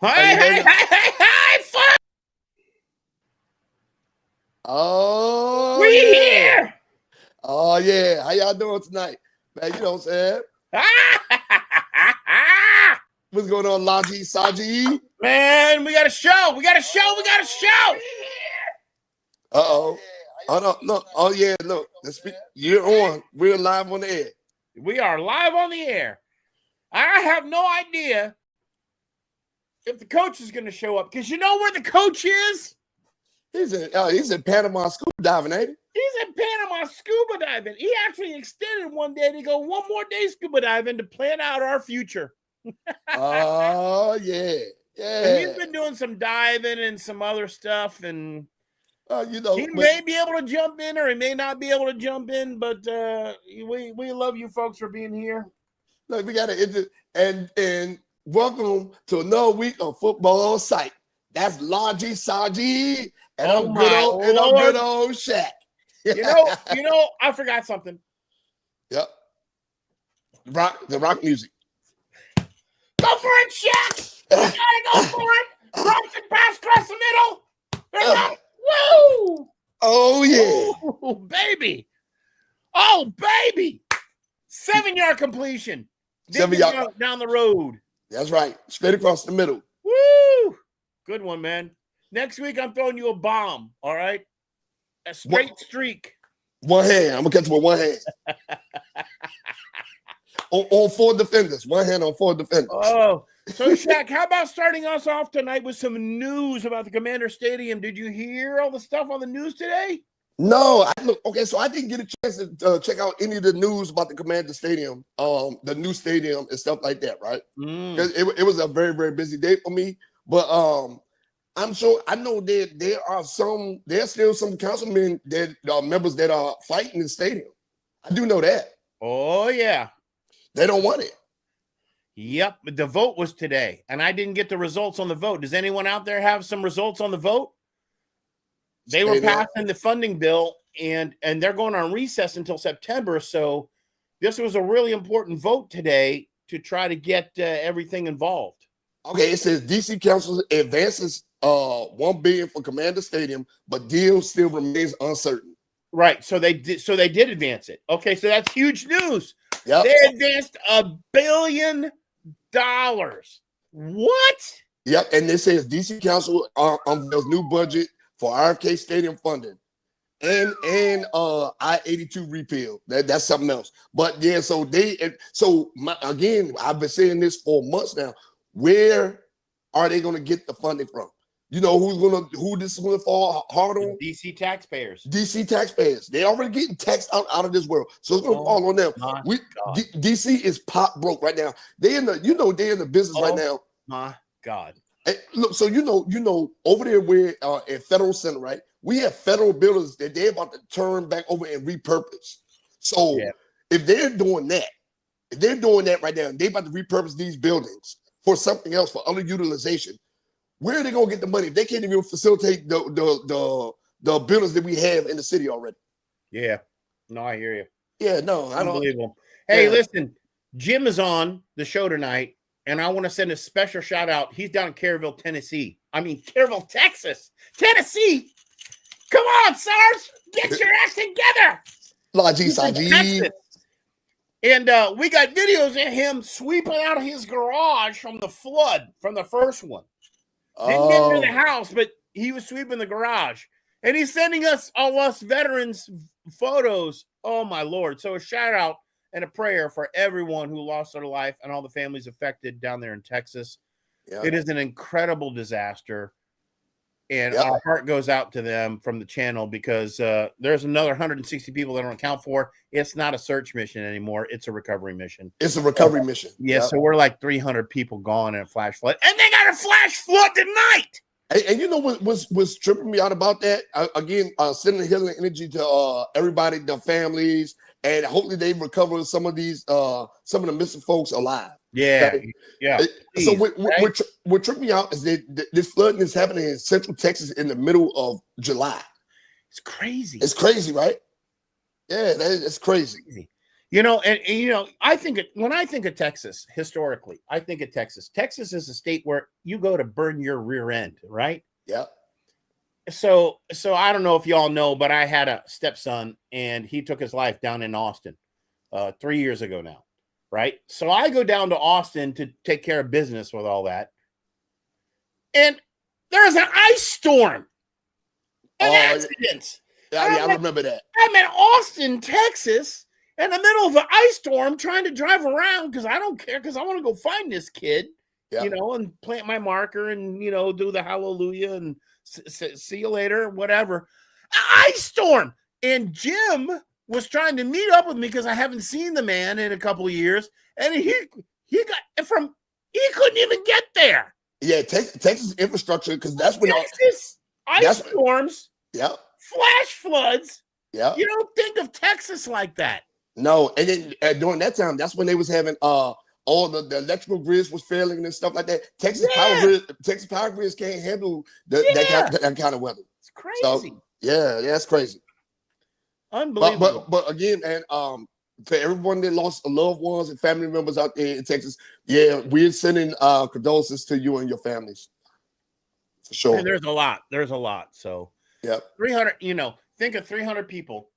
Fuck! Oh, We yeah. here! Oh, yeah. How y'all doing tonight? Man, you know what I'm saying? What's going on, Laji, Saji? Man, we got a show. We got a show. Uh-oh. Oh, no, look. Oh, yeah, look. You're on. We're live on the air. We are live on the air. I have no idea if the coach is going to show up, because you know where the coach is? He's in Panama scuba diving, ain't he? He's in Panama scuba diving. He actually extended one day to go one more day scuba diving to plan out our future. Oh, yeah. Yeah. And he's been doing some diving and some other stuff, and you know, he may be able to jump in or he may not be able to jump in, but we love you folks for being here. Look, we got to and welcome to another week of Football Sight. That's Laji, Saji, and I'm good old Shaq. You know, I forgot something. Yep. The rock music. Go for it, Shaq! You gotta go for it! Drops and pass across the middle! Woo! Oh, yeah. Oh, baby! Oh, baby! 7-yard completion. 7-yard down the road. That's right. Straight across the middle. Woo! Good one, man. Next week, I'm throwing you a bomb, all right? A straight streak. One hand. I'm going to catch him with one hand. on 4 defenders. One hand on 4 defenders. Oh, so Shaq, how about starting us off tonight with some news about the Commander Stadium? Did you hear all the stuff on the news today? No. So I didn't get a chance to check out any of the news about the Commander Stadium, the new stadium and stuff like that, right? Because it was a very, very busy day for me. But I'm sure I know that there's still some councilmen that members that are fighting the stadium. I do know that. Oh, yeah. They don't want it. Yep. The vote was today, and I didn't get the results on the vote. Does anyone out there have some results on the vote? They were passing the funding bill, and they're going on recess until September. So this was a really important vote today to try to get everything involved. Okay, it says DC Council advances $1 billion for Commander Stadium, but deal still remains uncertain. Right. So they did advance it. Okay, so that's huge news. Yep. They advanced $1 billion. What? Yep. And it says DC Council unveils new budget for RFK Stadium funding and I-82 repeal. That's something else. But yeah, again, I've been saying this for months now. Where are they going to get the funding from? You know who this is going to fall hard on? DC taxpayers. DC taxpayers. They already getting taxed out of this world, so it's going to fall on them. DC is pot broke right now. They're in the business right now. My God. And look, so you know, over there where at Federal Center, right? We have federal buildings that they're about to turn back over and repurpose. So if they're doing that right now, and they're about to repurpose these buildings for something else, for other utilization. Where are they gonna get the money? They can't even facilitate the buildings that we have in the city already. Yeah, no, I hear you. Yeah, no, I don't. Unbelievable. Hey, listen, Jim is on the show tonight, and I want to send a special shout out. He's down in Caryville, Texas. Tennessee. Come on, Sarge, get your act together. Laji. And we got videos of him sweeping out of his garage from the flood from the first one. Didn't get into the house, but he was sweeping the garage. And he's sending us veterans photos. Oh, my Lord. So a shout out and a prayer for everyone who lost their life and all the families affected down there in Texas. Yeah. It is an incredible disaster. And our heart goes out to them from the channel because there's another 160 people that don't account for. It's not a search mission anymore. It's a recovery mission. It's a recovery mission. Yeah, so we're like 300 people gone in a flash flood. And they got a flash flood tonight. And you know what was tripping me out about that? Sending healing energy to everybody, the families, and hopefully they recover some of the missing folks alive. Yeah, okay? Yeah. Please, so what tripped me out is that this flooding is happening in Central Texas in the middle of July. It's crazy. It's crazy, right? Yeah, it's crazy. I think when I think of Texas historically, I think of Texas. Texas is a state where you go to burn your rear end, right? Yeah. So I don't know if y'all know, but I had a stepson and he took his life down in Austin 3 years ago now, right? So I go down to Austin to take care of business with all that. And there's an ice storm. An accident. Yeah, I remember that. I'm in Austin, Texas, in the middle of an ice storm trying to drive around because I don't care because I want to go find this kid, and plant my marker and, do the hallelujah and see you later, whatever. Ice storm. And Jim was trying to meet up with me because I haven't seen the man in a couple of years. And he couldn't even get there. Yeah, Texas infrastructure, because that's when ice storms, flash floods. Yeah. You don't think of Texas like that. No, and then during that time, that's when they was having all the electrical grids was failing and stuff like that. Texas power grids can't handle that kind of weather. It's crazy. So, that's crazy. Unbelievable. But again, and to everyone that lost loved ones and family members out there in Texas, we're sending condolences to you and your families. For sure. And there's a lot. So 300, think of 300 people,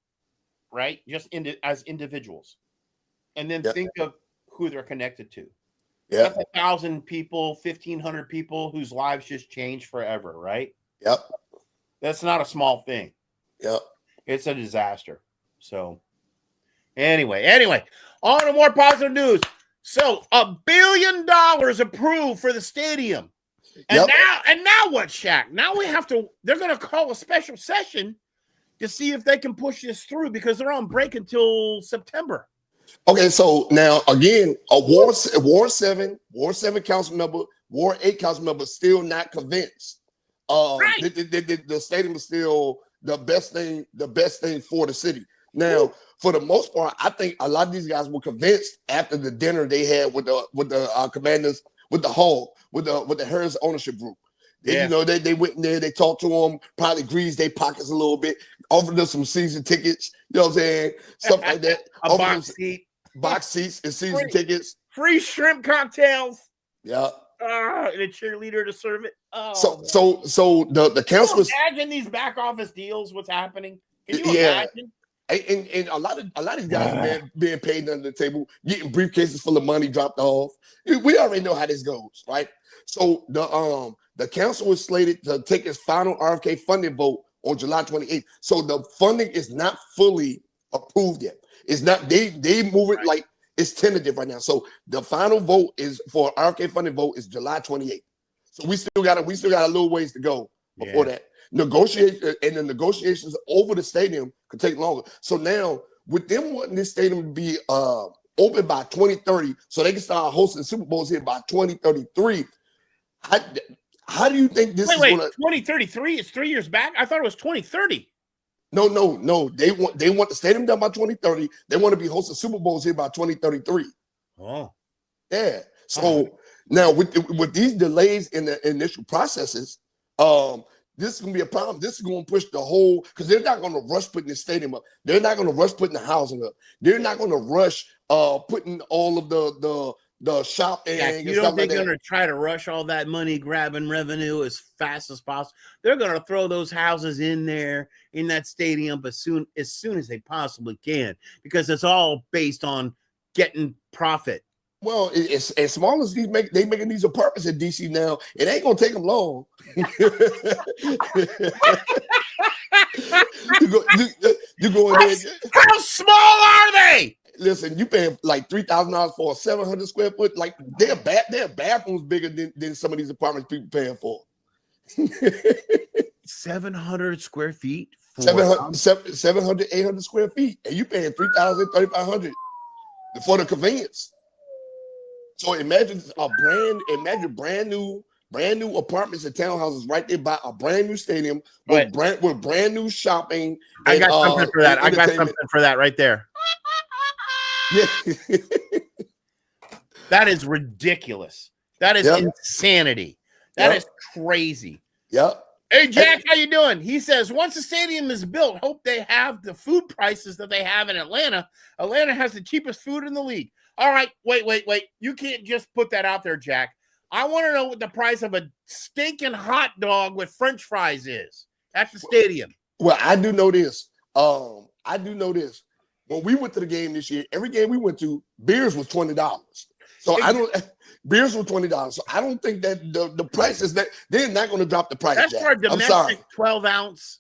right? Just as individuals. And then think of who they're connected to. Yeah. That's 1,000 people, 1,500 people whose lives just changed forever, right? Yep. That's not a small thing. Yep. It's a disaster. So anyway, on to more positive news. So $1 billion approved for the stadium. And now what, Shaq? Now they're going to call a special session to see if they can push this through because they're on break until September. Okay, so now again, a Ward 7 council member, Ward 8 council member still not convinced. The stadium is still the best thing for the city. Now, for the most part, I think a lot of these guys were convinced after the dinner they had with the commanders, with the Harris ownership group. They went in there, they talked to them, probably greased their pockets a little bit, offered them some season tickets, you know what I'm saying? Stuff like that. Box seats and season tickets. Free shrimp cocktails. Yeah. And a cheerleader to serve it. So the council was imagine these back office deals, what's happening. Can you imagine? And a lot of these guys being paid under the table, getting briefcases full of money dropped off. We already know how this goes, right? So the council was slated to take its final RFK funding vote on July 28th. So the funding is not fully approved yet. It's not. They move it like it's tentative right now. So the final vote is for RFK funding vote is July 28th. So we still got a little ways to go before that. The negotiations over the stadium could take longer. So now with them wanting this stadium to be open by 2030, so they can start hosting Super Bowls here by 2033. How do you think this is going to 2033? It's 3 years back. I thought it was 2030. No. They want the stadium done by 2030. They want to be hosting Super Bowls here by 2033. Oh, yeah. So now with these delays in the initial processes, this is going to be a problem. This is going to push the whole, because they're not going to rush putting the stadium up. They're not going to rush putting the housing up. They're not going to rush putting all of the shop and you don't think they're going to try to rush all that money, grabbing revenue as fast as possible? They're going to throw those houses in there in that stadium as soon as they possibly can, because it's all based on getting profit. Well, it's as small as they making these apartments in DC now, it ain't gonna take them long. you go in there. How small are they? Listen, you paying like $3,000 for a 700 square foot. Like their bathrooms bigger than some of these apartments people paying for. 700 square feet. 700, 800 square feet, and you paying $3,000, $3,500 for the convenience. So imagine brand new apartments and townhouses right there by a brand new stadium with brand new shopping. I got something for that. I got something for that right there. Yeah. That is ridiculous. That is insanity. That is crazy. Yep. Hey, Jack, how you doing? He says, once the stadium is built, hope they have the food prices that they have in Atlanta. Atlanta has the cheapest food in the league. All right, wait. You can't just put that out there, Jack. I want to know what the price of a stinking hot dog with French fries is at the stadium. Well, I do know this. When we went to the game this year, every game we went to, beers was $20. So beers were $20. So I don't think that the prices that they're not going to drop the price. That's Jack. for a domestic I'm sorry. 12-ounce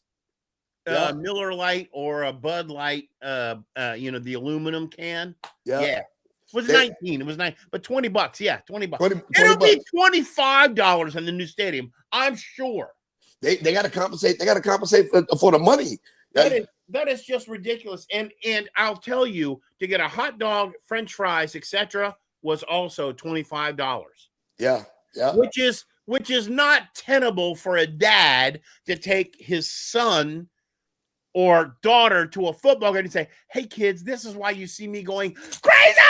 Miller Lite or a Bud Light, the aluminum can. Yeah. It was 19. It was $9, but $20. Yeah, $20. It'll be $25 in the new stadium, I'm sure. They got to compensate. They got to compensate for the money. That is just ridiculous. And I'll tell you, to get a hot dog, French fries, etc., was also $25. Yeah. Which is not tenable for a dad to take his son or daughter to a football game and say, "Hey kids, this is why you see me going crazy.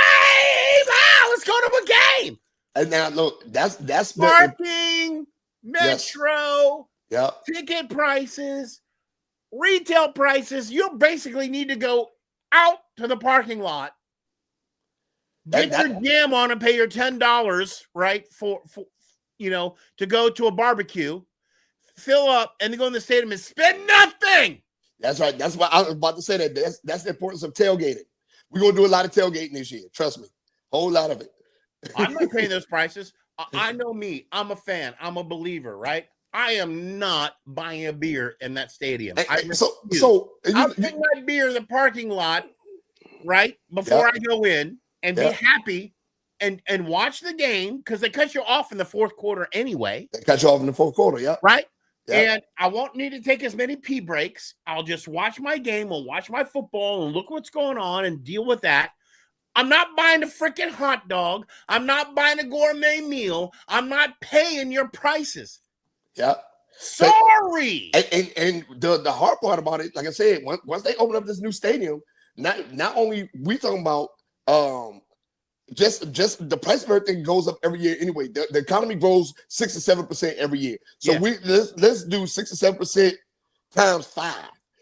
Wow, let's go to a game." And now look, that's parking, metro, ticket prices, retail prices. You basically need to go out to the parking lot, get your jam on, and pay your $10, right, for to go to a barbecue, fill up, and then go in the stadium and spend nothing. That's right. That's why I was about to say that. That's the importance of tailgating. We're gonna do a lot of tailgating this year. Trust me, whole lot of it. I'm not paying those prices. I know me. I'm a fan. I'm a believer, right? I am not buying a beer in that stadium. I'll take my beer in the parking lot, right, before I go in and be happy and watch the game, because they cut you off in the fourth quarter anyway. They cut you off in the fourth quarter, right? And I won't need to take as many pee breaks. I'll just watch my game and watch my football and look what's going on and deal with that. I'm not buying a freaking hot dog. I'm not buying a gourmet meal. I'm not paying your prices. Yeah. Sorry. And the hard part about it, like I said, once they open up this new stadium, not only we talking about just the price of everything goes up every year anyway. The economy grows 6 to 7% every year. So let's do 6 to 7% times 5.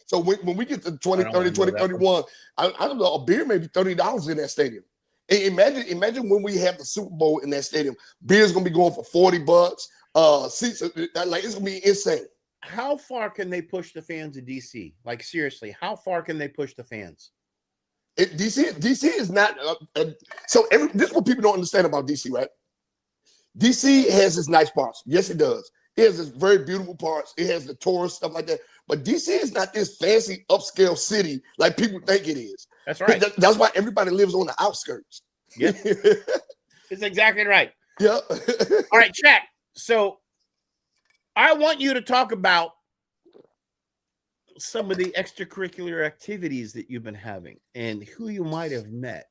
So when we get to 2030, 2031, I don't know, a beer may be $30 in that stadium. And imagine when we have the Super Bowl in that stadium, beer's gonna be going for $40. Seats, like, it's gonna be insane. How far can they push the fans in DC? Like, seriously, how far can they push the fans? DC is not this is what people don't understand about DC, right? DC has its nice parts. Yes, it does. It has its very beautiful parts. It has the tourist stuff like that. But DC is not this fancy upscale city like people think it is. That's right. That's why everybody lives on the outskirts. Yeah, it's exactly right. Yeah. All right, check. So I want you to talk about some of the extracurricular activities that you've been having and who you might have met,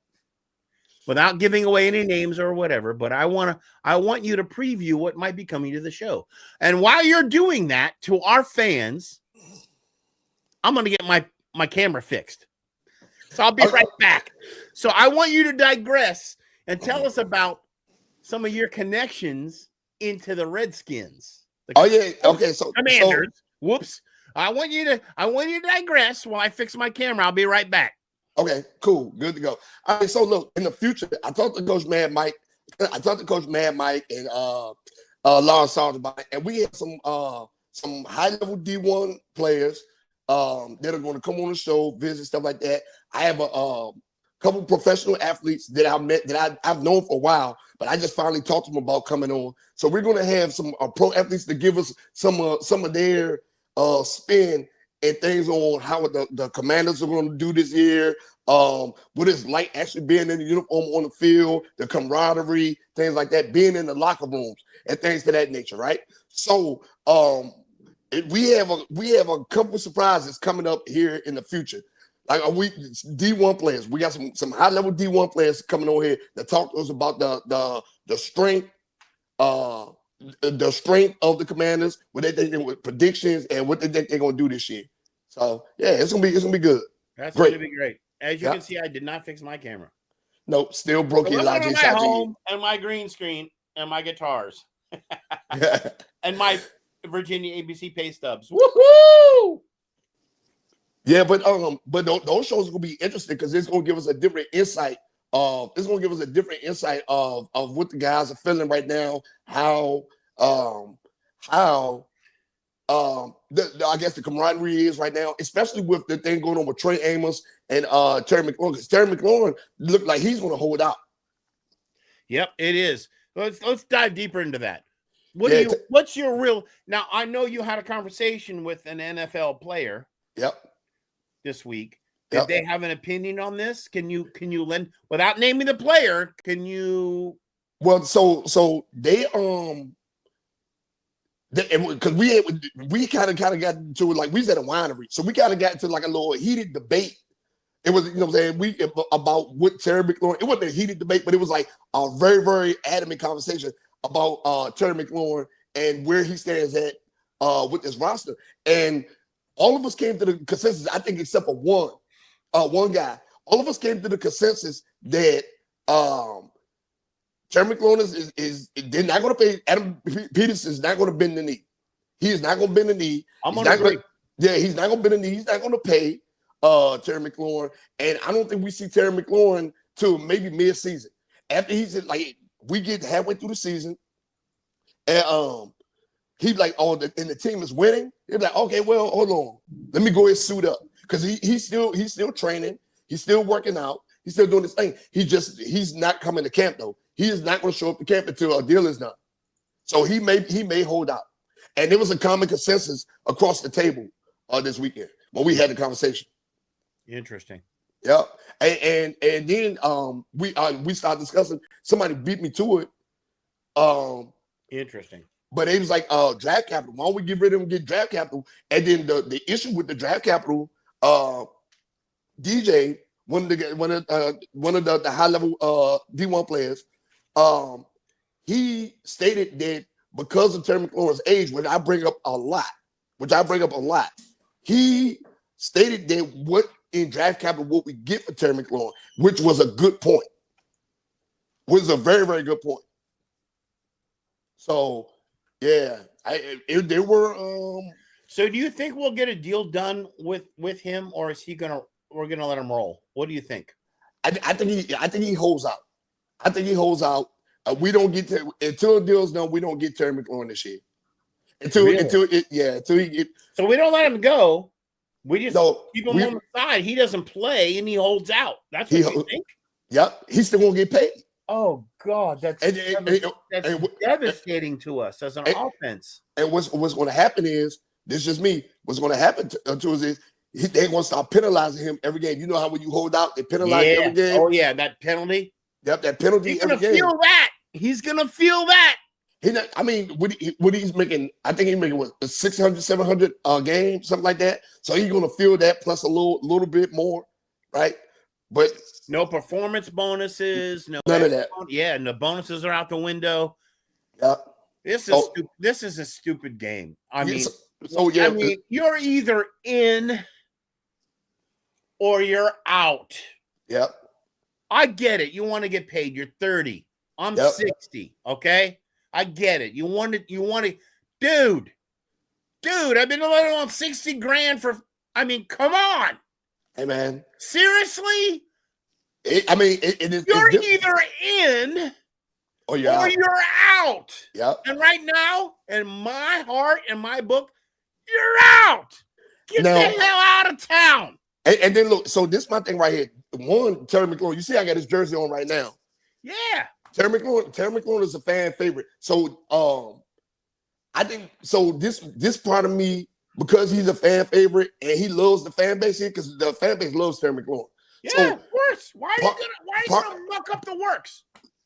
without giving away any names or whatever. But I want you to preview what might be coming to the show. And while you're doing that, to our fans, I'm going to get my camera fixed. So I'll be right back. So I want you to digress and tell us about some of your connections into the Redskins. Okay. So Commanders. Whoops. I want you to digress while I fix my camera. I'll be right back. Okay, cool. Good to go. All right, so look, in the future, I talked to Coach Mad Mike and Lawrence Saunders about it, and we have some high-level D1 players that are going to come on the show, visit, stuff like that. I have a couple professional athletes that I've met that I've known for a while, but I just finally talked to them about coming on. So we're going to have some pro athletes to give us some of their spin and things on how the Commanders are going to do this year. What it's like actually being in the uniform on the field, the camaraderie, things like that, being in the locker rooms and things of that nature, right? So we have a couple of surprises coming up here in the future. Like D1 players. We got some high-level D1 players coming on here that talk to us about the strength of the Commanders, what they think with predictions, and what they think they're gonna do this year. So yeah, it's gonna be good. That's gonna be great. As you can see, I did not fix my camera. Nope, still broke your logic. My home and my green screen and my guitars and my Virginia ABC pay stubs. Woohoo! Yeah, but those shows are gonna be interesting because it's gonna give us a different insight. It's gonna give us a different insight of what the guys are feeling right now. How I guess the camaraderie is right now, especially with the thing going on with Trey Amos and Terry McLaurin. Because Terry McLaurin looked like he's gonna hold out. Yep, it is. Let's dive deeper into that. What's your real? Now I know you had a conversation with an NFL player. Yep. This week. Did they have an opinion on this? Can you lend without naming the player? Can you? Well, so they because we kind of got into it, like we was at a winery, so we kind of got into like a little heated debate. It was, you know what I'm saying, about what Terry McLaurin. It wasn't a heated debate, but it was like a very, very adamant conversation about Terry McLaurin and where he stands at with this roster. And all of us came to the consensus, I think, except for one guy. All of us came to the consensus that Terry McLaurin is they're not going to pay. Adam Peterson is not going to bend the knee. He is not going to bend the knee. He's not going to bend the knee. He's not going to pay Terry McLaurin. And I don't think we see Terry McLaurin till maybe mid-season. After he's like, we get halfway through the season, and he's like, and the team is winning. He's like, okay, well, hold on. Let me go ahead and suit up. Because he's still training. He's still working out. He's still doing his thing. He's not coming to camp, though. He is not going to show up to camp until a deal is done. So he may hold out. And there was a common consensus across the table this weekend when we had the conversation. Interesting. Yeah. And then we started discussing. Somebody beat me to it. Interesting. But it was like draft capital. Why don't we get rid of him and get draft capital? And then the issue with the draft capital, DJ, one of the high level D1 players, he stated that because of Terry McLaurin's age, which I bring up a lot, he stated that what in draft capital what we get for Terry McLaurin, which was a good point, was a very, very good point. So yeah, they were. So do you think we'll get a deal done with him, or is we're gonna let him roll? What do you think? I think he holds out. I think he holds out. We don't get until the deal's done. We don't get Terry McLaurin this year. So we don't let him go. We just keep him on the side. He doesn't play and he holds out. That's what you think? Yep. He's still gonna get paid. Oh God, that's devastating to us as an offense. And what's going to happen is, this is just me. What's going to happen to us is they're going to start penalizing him every game. You know how when you hold out, they penalize every game. Oh yeah, that penalty. Yep, that penalty. He's going to feel that. He's going to feel that. What he's making, I think he's making 600, 700 games, something like that. So he's going to feel that plus a little bit more, right? But no performance bonuses, none of that. Yeah, and the bonuses are out the window. Yep. This is a stupid game. I mean, you're either in or you're out. Yep. I get it. You want to get paid. You're 30. I'm 60. Okay. I get it. You want to, dude, I've been letting on 60 grand for, come on. Hey man. Seriously? It is. You're either in or you're out. Yep. And right now, in my heart, in my book, you're out. Get the hell out of town. And then look, so this is my thing right here. One, Terry McLaurin. You see, I got his jersey on right now. Yeah. Terry McLaurin is a fan favorite. So I think this part of me, because he's a fan favorite and he loves the fan base here, because the fan base loves Terry McLaurin. Yeah, of course. Why are you gonna muck up the works?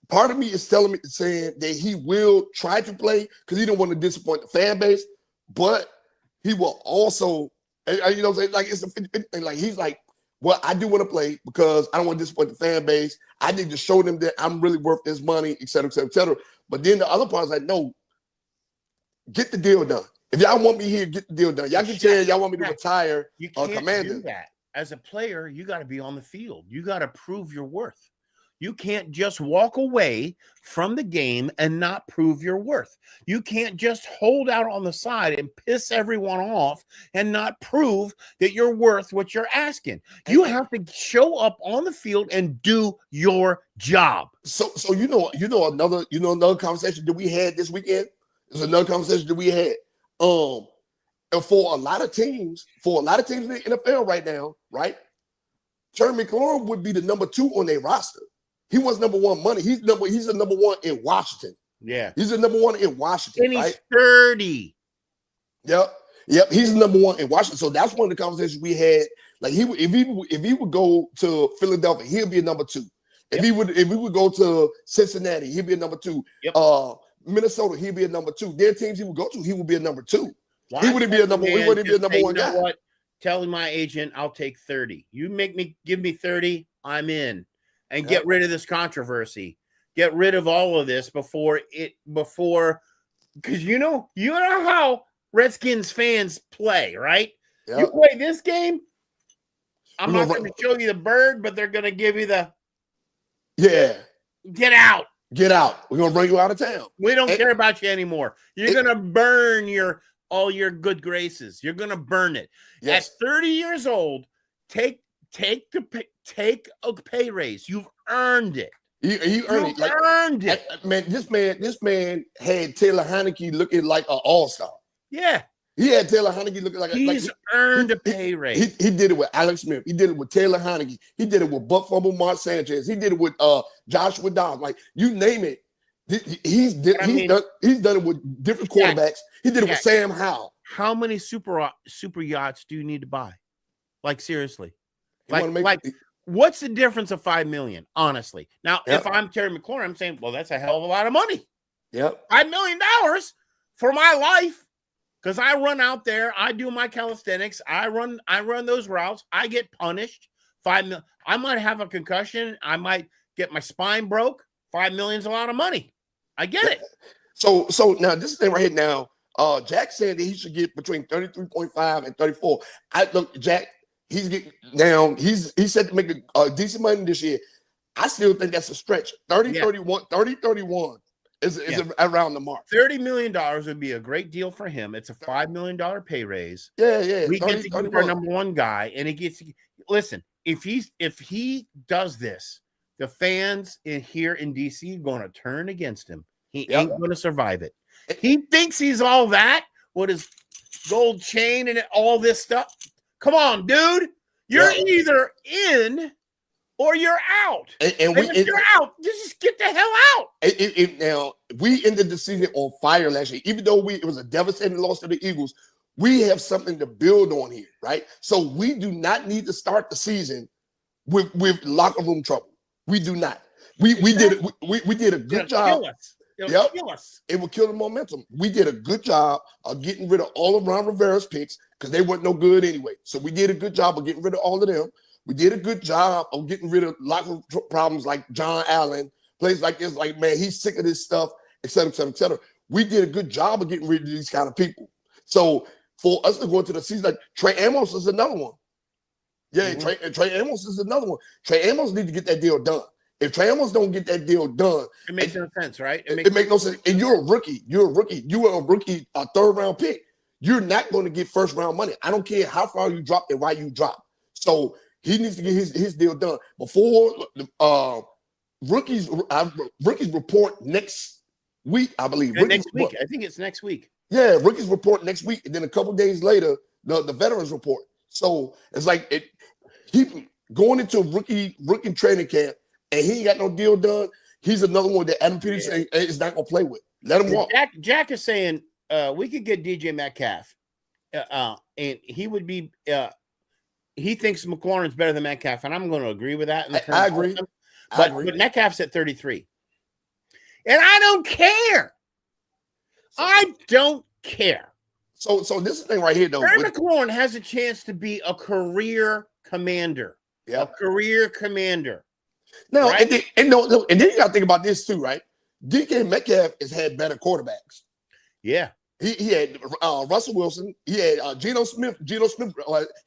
Part of me is saying that he will try to play because he don't want to disappoint the fan base, but he will also, like it's a 50-50 thing. Like he's like, well, I do want to play because I don't want to disappoint the fan base. I need to show them that I'm really worth this money, et cetera, et cetera, et cetera. But then the other part is like, no, get the deal done. If y'all want me here, get the deal done. Y'all can tell y'all want me to retire. You can't do that. As a player, you got to be on the field. You got to prove your worth. You can't just walk away from the game and not prove your worth. You can't just hold out on the side and piss everyone off and not prove that you're worth what you're asking. You have to show up on the field and do your job. So another conversation that we had this weekend. There's another conversation that we had. And for a lot of teams in the NFL right now, right? Terry McLaurin would be the number 2 on their roster. He was number 1 money. He's the number 1 in Washington. Yeah. He's the number 1 in Washington. And he's 30. Yep. He's the number 1 in Washington. So that's one of the conversations we had. Like if he would go to Philadelphia, he'll be a number 2. If he would go to Cincinnati, he'd be a number 2. Yep. Minnesota, he'd be a number 2. There are teams he would go to, he would be a number 2. Why he wouldn't be a number 1 guy. What? Telling my agent I'll take 30. You give me 30, I'm in. And get rid of this controversy. Get rid of all of this before because you know how Redskins fans play, right? Yep. You play this game, I'm not going to show you the bird, but they're going to give you the get out. Get out. We're going to bring you out of town. We don't care about you anymore. You're going to burn all your good graces. You're going to burn it. Yes. At 30 years old, take a pay raise. You've earned it. You earned it. Man, this man had Taylor Heineke looking like an all-star. Yeah. He had Taylor Heineke looking like he's earned a pay raise. He did it with Alex Smith. He did it with Taylor Heineke. He did it with Buck Fumble Mark Sanchez. He did it with Joshua Dobbs. Like, you name it. He's done it with different quarterbacks. He did it with Sam Howell. How many super yachts do you need to buy? Like, seriously. What's the difference of $5 million? Honestly. Now, if I'm Terry McLaurin, I'm saying, well, that's a hell of a lot of money. Yep. $5 million for my life. Because I run out there, I do my calisthenics, I run those routes, I get punished. $5 million. I might have a concussion, I might get my spine broke. $5 million is a lot of money. I get it. So now this thing right here now, Jack said that he should get between 33.5 and 34. Jack, he's getting down. He's set to make a decent money this year. I still think that's a stretch. 31 is around the mark. $30 million would be a great deal for him. It's a $5 million pay raise. Yeah. We get to keep our number 1 guy, and he gets. Listen, if he does this, the fans here in DC are going to turn against him. He ain't going to survive it. He thinks he's all that with his gold chain and all this stuff. Come on, dude. You're either in or you're out. And if you're out, just get the hell out. Now, we ended the season on fire last year. Even though it was a devastating loss to the Eagles, we have something to build on here, right? So we do not need to start the season with locker room trouble. We do not. We did it. We did a good job. It'll kill us. It will kill the momentum. We did a good job of getting rid of all of Ron Rivera's picks because they weren't no good anyway. So we did a good job of getting rid of all of them. We did a good job of getting rid of locker problems like John Allen, places like this. Like, man, he's sick of this stuff, et cetera, et cetera, et cetera. We did a good job of getting rid of these kind of people. So for us to go into the season, like Trey Amos is another one. Yeah, Trey Amos is another one. Trey Amos need to get that deal done. If Trey Amos don't get that deal done, it makes no sense, right? It makes no sense. And you're a rookie. You are a rookie, a 3rd round pick. You're not going to get 1st round money. I don't care how far you drop and why you drop. So he needs to get his deal done before rookies report next week, I believe. Next week. I think it's next week. Yeah, rookies report next week, and then a couple days later, the veterans report. So it's like he going into rookie training camp, and he ain't got no deal done. He's another one that Adam Peterson is not going to play with. Let him walk. Jack is saying we could get DJ Metcalf, and he would be. He thinks McLaurin's better than Metcalf, and I'm going to agree with that. I agree. But Metcalf's at 33, and I don't care. I don't care. So this thing right here, though. Terry McLaurin has a chance to be a career commander. Yeah, a career commander. No, right? and then you got to think about this too, right? DK Metcalf has had better quarterbacks. Yeah. He had Russell Wilson. He had Geno Smith. Geno Smith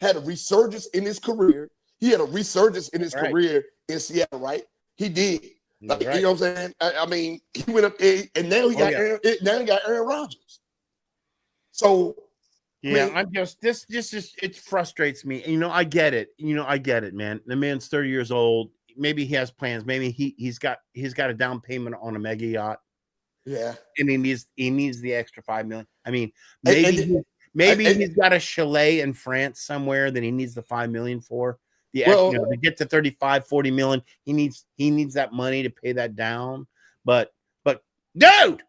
had a resurgence in his career. He had a resurgence in his career in Seattle, right? He did. Like, Right. you know what I'm saying? I mean, he went up there, and now he got Aaron Rodgers. So Yeah, I mean, I'm just this is it frustrates me. You know, I get it. You know, I get it, man. The man's 30 years old. Maybe he has plans. Maybe he's got a down payment on a mega yacht. yeah. And he needs the extra 5 million. I mean, And he's got a chalet in France somewhere that he needs the 5 million for. Well, to get to 35, 40 million, he needs that money to pay that down. But dude,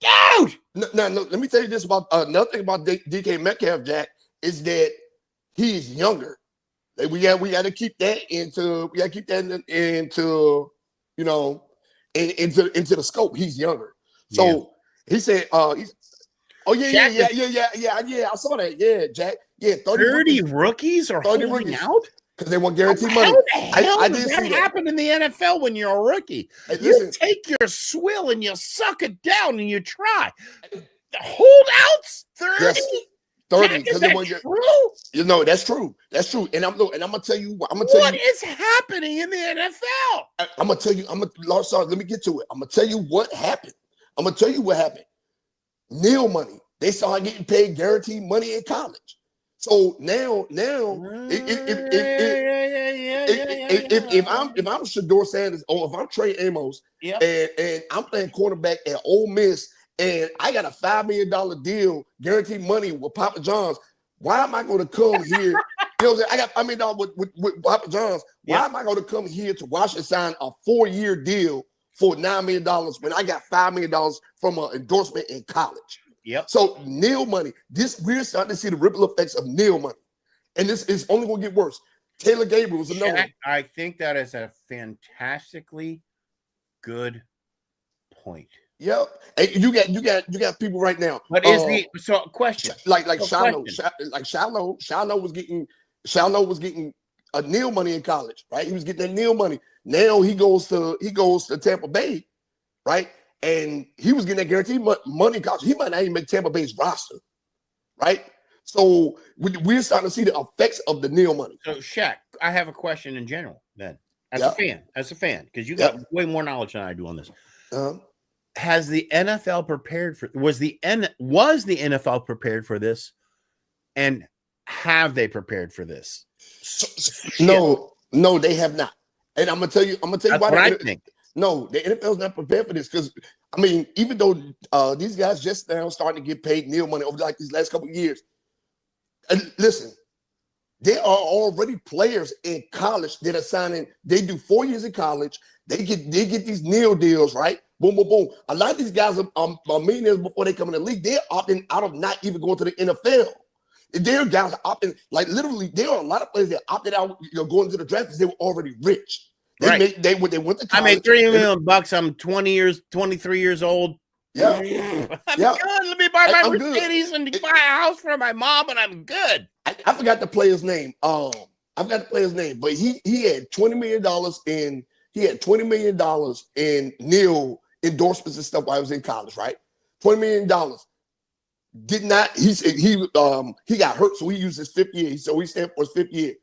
no, let me tell you this about another thing about DK Metcalf, Jack, is that he's younger. Like, we got to keep that into you know into the scope. He's younger. So he said, I saw that. Yeah, Jack. Yeah, 30 rookies are 30 holding rookies. out Because they want guaranteed money. How the hell I does did that see that. happen in the NFL when you're a rookie? Hey, You listen, take your swill and you suck it down and you try. The holdouts 30. yes, 30 because they that's want true. You know, that's true. That's true. And I'm gonna tell you what What is happening in the NFL? I'm gonna tell you. Lord, sorry, let me get to it. I'm gonna tell you what happened. I'm gonna tell you what happened. Nil money. They started getting paid guaranteed money in college. So now, if I'm Shedeur Sanders or if I'm Trey Amos, and I'm playing quarterback at Ole Miss, and I got a $5 million deal, guaranteed money with Papa John's, why am I going to come here? You know what I'm saying? I got $5 million with Papa John's. Why am I going to come here to Washington sign a 4-year deal for $9 million when I got $5 million from an endorsement in college? Yep. So nil money. We're starting to see the ripple effects of nil money, and this is only going to get worse. Taylor Gabriel was another one. I think that is a fantastically good point. Yep. And you got people right now. But question? Shiloh was getting a nil money in college, right? He was getting that nil money. Now he goes to Tampa Bay, right? And he was getting that guaranteed money in college. He might not even make Tampa Bay's roster, right? So we're starting to see the effects of the nil money. So Shaq, I have a question in general then. As a fan, because you got way more knowledge than I do on this. Has the NFL prepared for? Was the NFL prepared for this? And have they prepared for this? No, they have not. And I'm gonna tell you why. What I think. No, the NFL's not prepared for this because I mean, even though these guys just now starting to get paid nil money over like these last couple of years, and listen, there are already players in college that are signing. They do 4 years in college. They get these nil deals, right? Boom, boom, boom. A lot of these guys are millionaires before they come in the league. They're opting out of not even going to the NFL. There are guys opting, like literally, there are a lot of players that opted out, going to the draft because they were already rich. They went to college. I made $3 million. I'm 23 years old. Yeah. I'm good. Let me buy my Mercedes and buy a house for my mom, and I'm good. I forgot the player's name. I've got the player's name, but he had $20 million in nil endorsements and stuff while I was in college, right? $20 million. Did not, he said he got hurt, so he used his 5th year. So he stayed for his 5th year.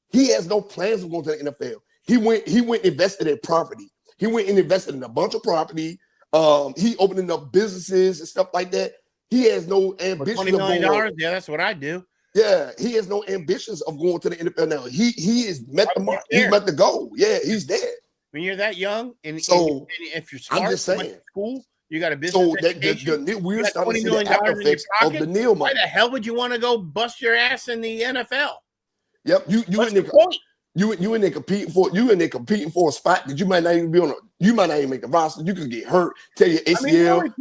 He has no plans of going to the NFL. He went and invested in property. He went and invested in a bunch of property. He opening up businesses and stuff like that. He has no ambition. $20 million? Yeah, that's what I do. Yeah, he has no ambitions of going to the NFL now. He is met the mark. He's met the goal. Yeah, he's there. When you're that young, and if you're smart, I'm just saying, school, you got a business education. We're starting to see the after effects of the nil money. Why the hell would you want to go bust your ass in the NFL? Yep, you in there competing for a spot that you might not even be on. You might not even make the roster. You could get hurt. Tell your ACL.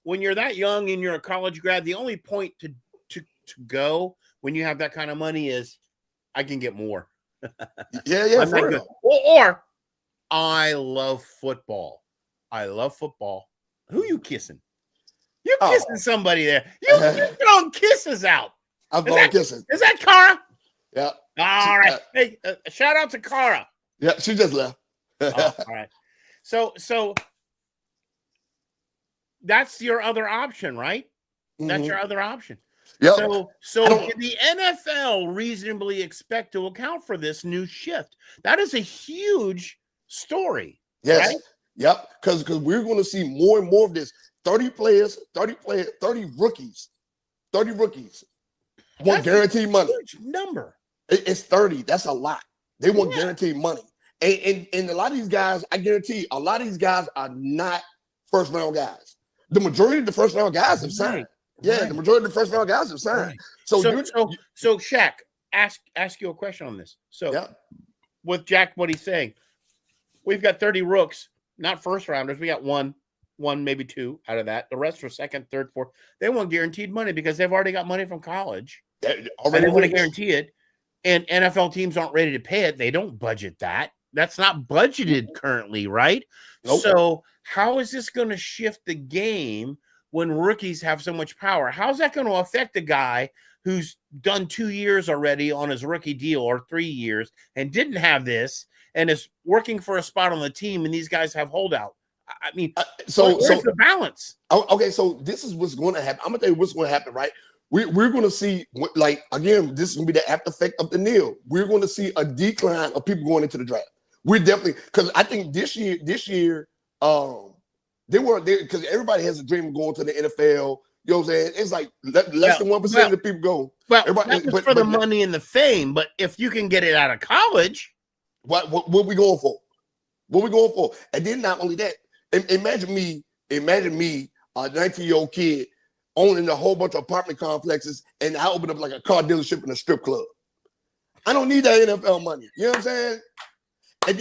When you're that young and you're a college grad, the only point to go when you have that kind of money is I can get more. Yeah. Or I love football. Who you kissing? You kissing somebody there. You throwing kisses out. I'm throwing kisses. Is that Cara? Yeah. All right. Hey, shout out to Cara. Yeah, she just left. All right. So that's your other option, right? That's your other option. Yep. So did the NFL reasonably expect to account for this new shift? That is a huge story. Yes. Right? Yep. Because we're going to see more and more of this. 30 rookies want guaranteed money. Huge number. It's 30. That's a lot. They want guaranteed money. And a lot of these guys, I guarantee, a lot of these guys are not first round guys. The majority of the first round guys have signed. Yeah, the majority of the first round guys have signed. Right. So Shaq, ask you a question on this. So with Jack, what he's saying, we've got 30 rooks, not first rounders. We got one, maybe two out of that. The rest are second, third, fourth. They want guaranteed money because they've already got money from college. And they want to guarantee it. And NFL teams aren't ready to pay it. They don't budget that. That's not budgeted currently, right? Nope. So how is this going to shift the game when rookies have so much power? How's that going to affect a guy who's done 2 years already on his rookie deal or 3 years and didn't have this and is working for a spot on the team and these guys have holdout? I mean, where's the balance? Okay, so this is what's going to happen. I'm going to tell you what's going to happen, right? We're going to see, like, again, this is going to be the after effect of the NIL. We're going to see a decline of people going into the draft. We're definitely, because I think this year, because everybody has a dream of going to the NFL. You know what I'm saying? It's like less than 1% of the people go. Well, not just for the money and the fame, but if you can get it out of college. What we going for? What we going for? And then not only that, imagine me, a 19-year-old kid owning a whole bunch of apartment complexes, and I open up like a car dealership and a strip club. I don't need that NFL money. You know what I'm saying? And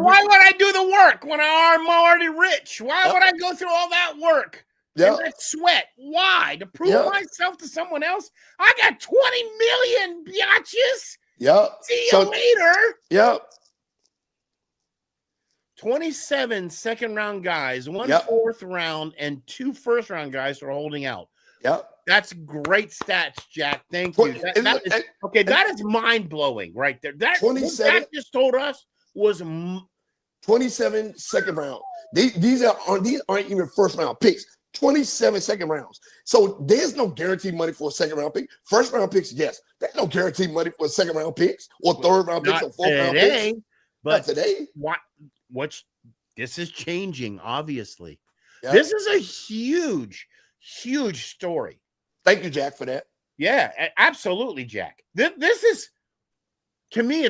why would I do the work when I'm already rich? Why would I go through all that work and that sweat? Why? To prove myself to someone else? I got 20 million, biatches. See you later. 27 second-round guys, one fourth round, and 2 first-round guys are holding out. That's great stats, Jack. Thank you. That is mind-blowing right there. That Jack just told us was 27 second round. These aren't even first round picks. 27 second rounds. So there's no guaranteed money for a second round pick. First round picks, yes. There's no guaranteed money for second round picks or third round picks or fourth round picks. But not today. This is changing, obviously. This is a huge story. Thank you, Jack, for that. Yeah, absolutely, Jack. This is, to me,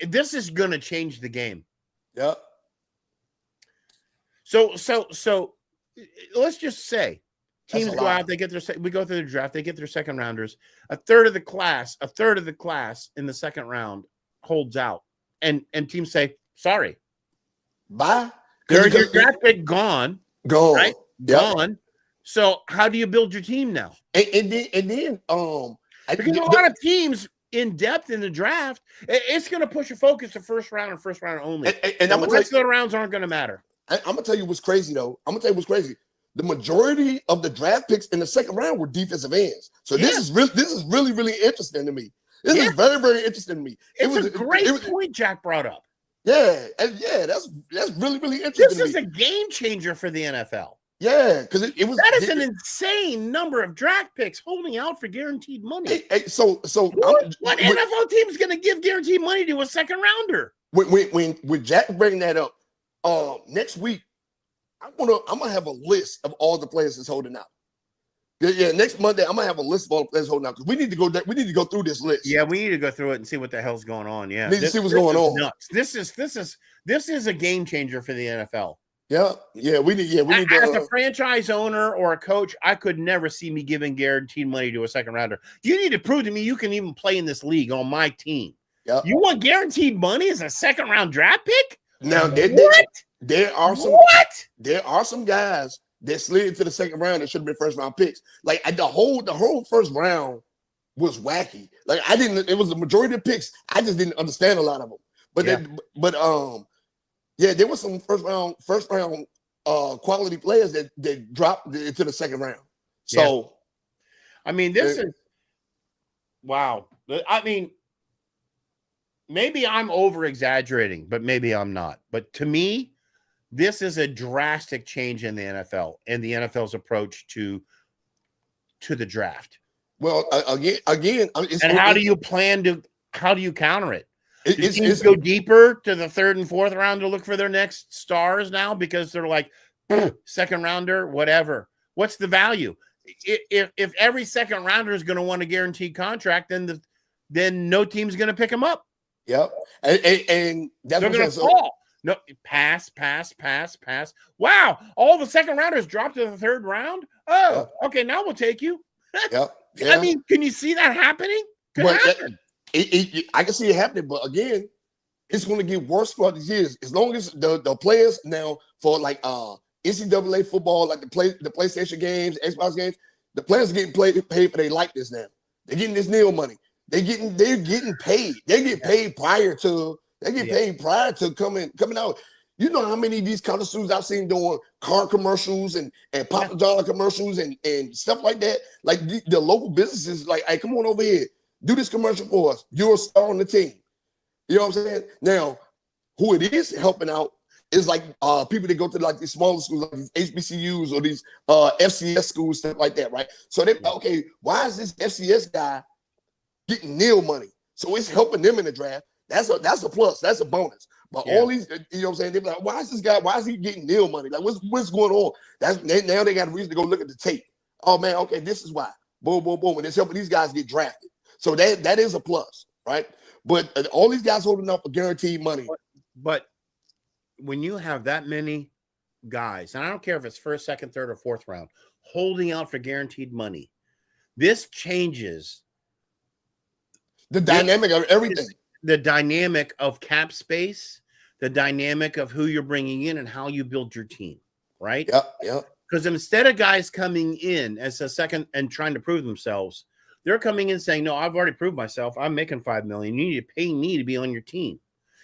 this is going to change the game. So let's just say teams go out, we go through the draft, they get their second rounders. A third of the class in the second round holds out, and teams say, sorry, bye. There's your draft pick gone, right? Gone. So how do you build your team now? And then because a lot of teams in depth in the draft, it's going to push your focus to first round and first round only. And the rest of the rounds aren't going to matter. I'm going to tell you what's crazy, though. The majority of the draft picks in the second round were defensive ends. So this is really, really interesting to me. This is very, very interesting to me. It's a great point Jack brought up. That's really, really interesting. This is a game changer for the NFL. Yeah, because it was an insane number of draft picks holding out for guaranteed money. So what NFL team is going to give guaranteed money to a second rounder? When Jack bringing that up, next week I'm gonna have a list of all the players that's holding out. Next Monday I'm gonna have a list of all the players holding out because we need to go through this list. Yeah, we need to go through it and see what the hell's going on. Yeah, we need to see what's going on. Nuts. This is a game changer for the NFL. We need as a franchise owner or a coach, I could never see me giving guaranteed money to a second rounder. You need to prove to me you can even play in this league on my team. You want guaranteed money as a second round draft pick? Now there are some guys that slid into the second round that should have been first round picks. Like the whole first round was wacky. Like it was the majority of picks. I just didn't understand a lot of them. There was some first round quality players that dropped into the second round. So, I mean, this is wow. I mean, maybe I'm over exaggerating, but maybe I'm not. But to me, this is a drastic change in the NFL and the NFL's approach to the draft. Well, again, it's And how do you counter it? Do teams it's go deeper to the third and fourth round to look for their next stars now because they're like second rounder, whatever. What's the value? If every second rounder is going to want a guaranteed contract, then no team's going to pick them up. Yep, and that's they're what going to fall. No, pass. Wow, all the second rounders dropped to the third round. Oh, okay, now we'll take you. Yep. Yeah. I mean, can you see that happening? Could happen. I can see it happening, but again, it's going to get worse throughout these years. As long as the players now for like NCAA football, like the PlayStation games, Xbox games, the players are getting paid for their likeness now. They're getting this NIL money. They're getting paid. They get paid prior to coming out. You know how many of these college students I've seen doing car commercials and Papa John commercials and stuff like that. Like the local businesses, like, hey, come on over here, do this commercial for us. You're a star on the team. You know what I'm saying? Now, who it is helping out is like people that go to like these smaller schools, like these HBCUs or these FCS schools, stuff like that, right? So okay, why is this FCS guy getting NIL money? So it's helping them in the draft. That's a plus. That's a bonus. But all these, you know what I'm saying? They're like, why is this guy? Why is he getting NIL money? Like, what's going on? Now they got a reason to go look at the tape. Oh man, okay, this is why. Boom, boom, boom, and it's helping these guys get drafted. So that is a plus, right? But all these guys holding up for guaranteed money. But when you have that many guys, and I don't care if it's first, second, third, or fourth round, holding out for guaranteed money, this changes the dynamic of everything. The dynamic of cap space, the dynamic of who you're bringing in and how you build your team, right? Yeah. Because instead of guys coming in as a second and trying to prove themselves, they're coming in saying, no, I've already proved myself. I'm making $5 million. You need to pay me to be on your team.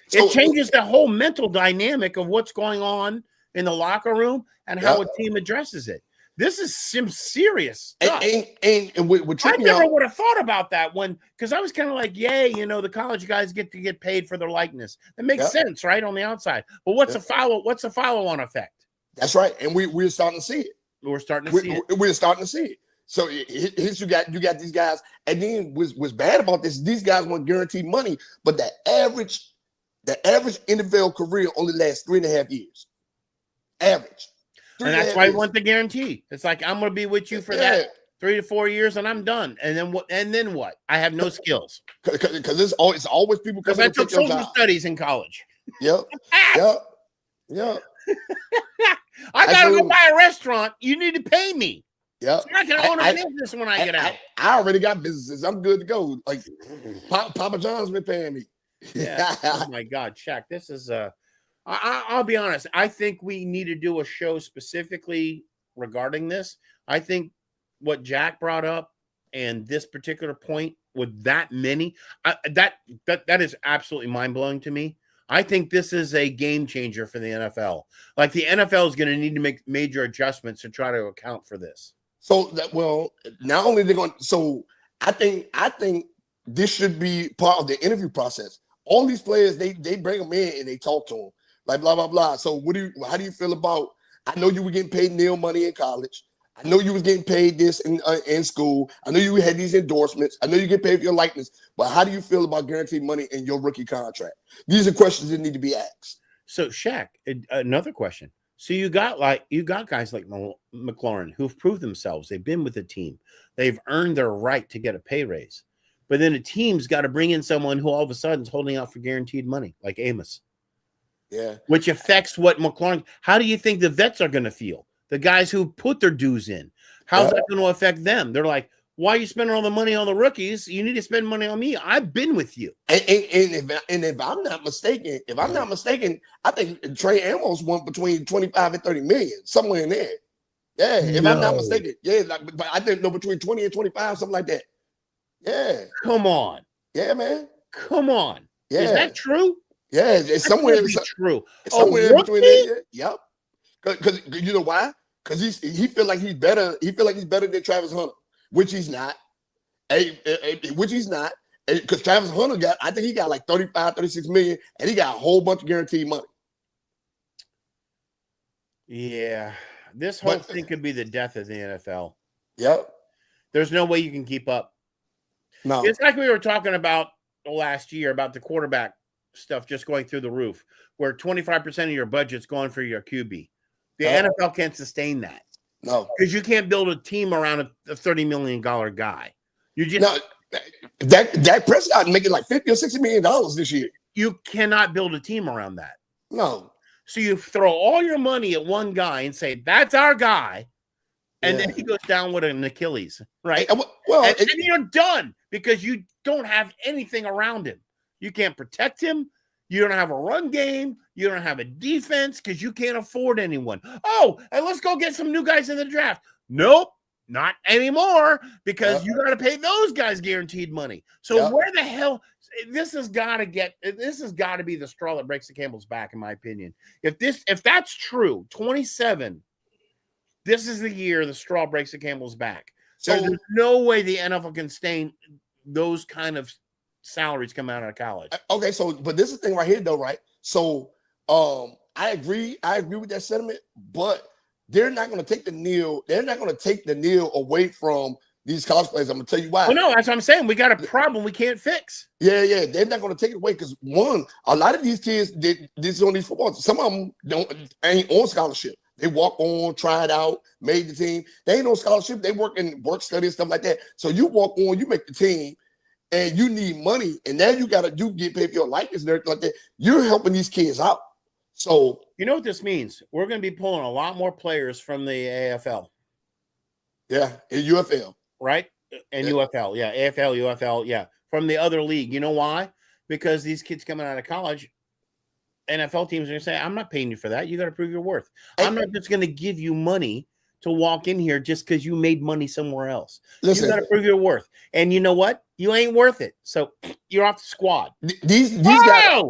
So, it changes the whole mental dynamic of what's going on in the locker room and how a team addresses it. This is some serious stuff. And what I never would have thought about that one because I was kind of like, yay, the college guys get to get paid for their likeness. That makes sense, right, on the outside. But what's a follow-on effect? That's right, and we're starting to see it. We're starting to see it. We're starting to see it. So here's you got these guys, and then what's bad about this? These guys want guaranteed money, but the average NFL career only lasts 3.5 years. Average. And that's why I want the guarantee. It's like, I'm going to be with you for that 3 to 4 years and I'm done. And then what? I have no skills. Because it's always people. Because I took social studies in college. Yep. I got to go buy a restaurant. You need to pay me. Yep. So I can own a business when I get out. I already got businesses. I'm good to go. Like Papa John's been paying me. Yeah. Oh my God, Shaq. This is I'll be honest. I think we need to do a show specifically regarding this. I think what Jack brought up and this particular point with that many, that is absolutely mind-blowing to me. I think this is a game changer for the NFL. Like the NFL is going to need to make major adjustments to try to account for this. So not only they're going. So I think this should be part of the interview process. All these players, they bring them in and they talk to them. Like blah blah blah. So how do you feel about? I know you were getting paid NIL money in college. I know you was getting paid this in school. I know you had these endorsements. I know you get paid for your likeness. But how do you feel about guaranteed money in your rookie contract? These are questions that need to be asked. So Shaq, another question. So you got guys like McLaurin who've proved themselves. They've been with the team. They've earned their right to get a pay raise. But then a team's got to bring in someone who all of a sudden is holding out for guaranteed money, like Amos. Yeah. Which affects what McLaurin. How do you think the vets are going to feel? The guys who put their dues in. How's that going to affect them? They're like, why are you spending all the money on the rookies? You need to spend money on me. I've been with you. And if I'm not mistaken, I think Trey Amos won between 25 and 30 million, somewhere in there. Yeah, if I'm not mistaken. Yeah, but I think between 20 and 25, something like that. Yeah. Come on. Yeah, man. Come on. Yeah. Is that true? Yeah, it's somewhere true. Somewhere in between there. Yep. Because you know why? Because he feel like he's better. He feel like he's better than Travis Hunter, which he's not. Because Travis Hunter I think he got like 35, 36 million, and he got a whole bunch of guaranteed money. Yeah. This whole thing could be the death of the NFL. Yep. There's no way you can keep up. No. It's like we were talking about last year about the quarterback stuff just going through the roof, where 25% of your budget's going for your QB. The NFL can't sustain that. No. Because you can't build a team around a $30 million guy. You just no, that Prescott making like $50 or $60 million this year. You cannot build a team around that. No. So you throw all your money at one guy and say, that's our guy. And then he goes down with an Achilles, right? Well, and you're done because you don't have anything around him. You can't protect him. You don't have a run game. You don't have a defense because you can't afford anyone. Oh, and let's go get some new guys in the draft. Nope, not anymore because you got to pay those guys guaranteed money. So where the hell this has got to be the straw that breaks the camel's back, in my opinion. If that's true, 27. This is the year the straw breaks the camel's back. So there's no way the NFL can sustain those kind of salaries coming out of college. Okay, but this is the thing right here, though, right? So I agree with that sentiment, but they're not going to take the kneel. They're not going to take the kneel away from these college players. I'm going to tell you why. Well, no, that's what I'm saying. We got a problem we can't fix. Yeah. They're not going to take it away because, one, a lot of these kids, this is on these football. Some of them ain't on scholarship. They walk on, try it out, made the team. They ain't on scholarship. They work in study and stuff like that. So you walk on, you make the team, and you need money. And now you got to get paid for your likeness and everything like that. You're helping these kids out. So you know what this means? We're going to be pulling a lot more players from the AFL. Yeah, in UFL. Right? And UFL. Yeah, AFL, UFL. Yeah, from the other league. You know why? Because these kids coming out of college, NFL teams are going to say, I'm not paying you for that. You got to prove your worth. I'm not just going to give you money to walk in here just because you made money somewhere else. Listen, you got to prove your worth. And you know what? You ain't worth it. So you're off the squad. These guys,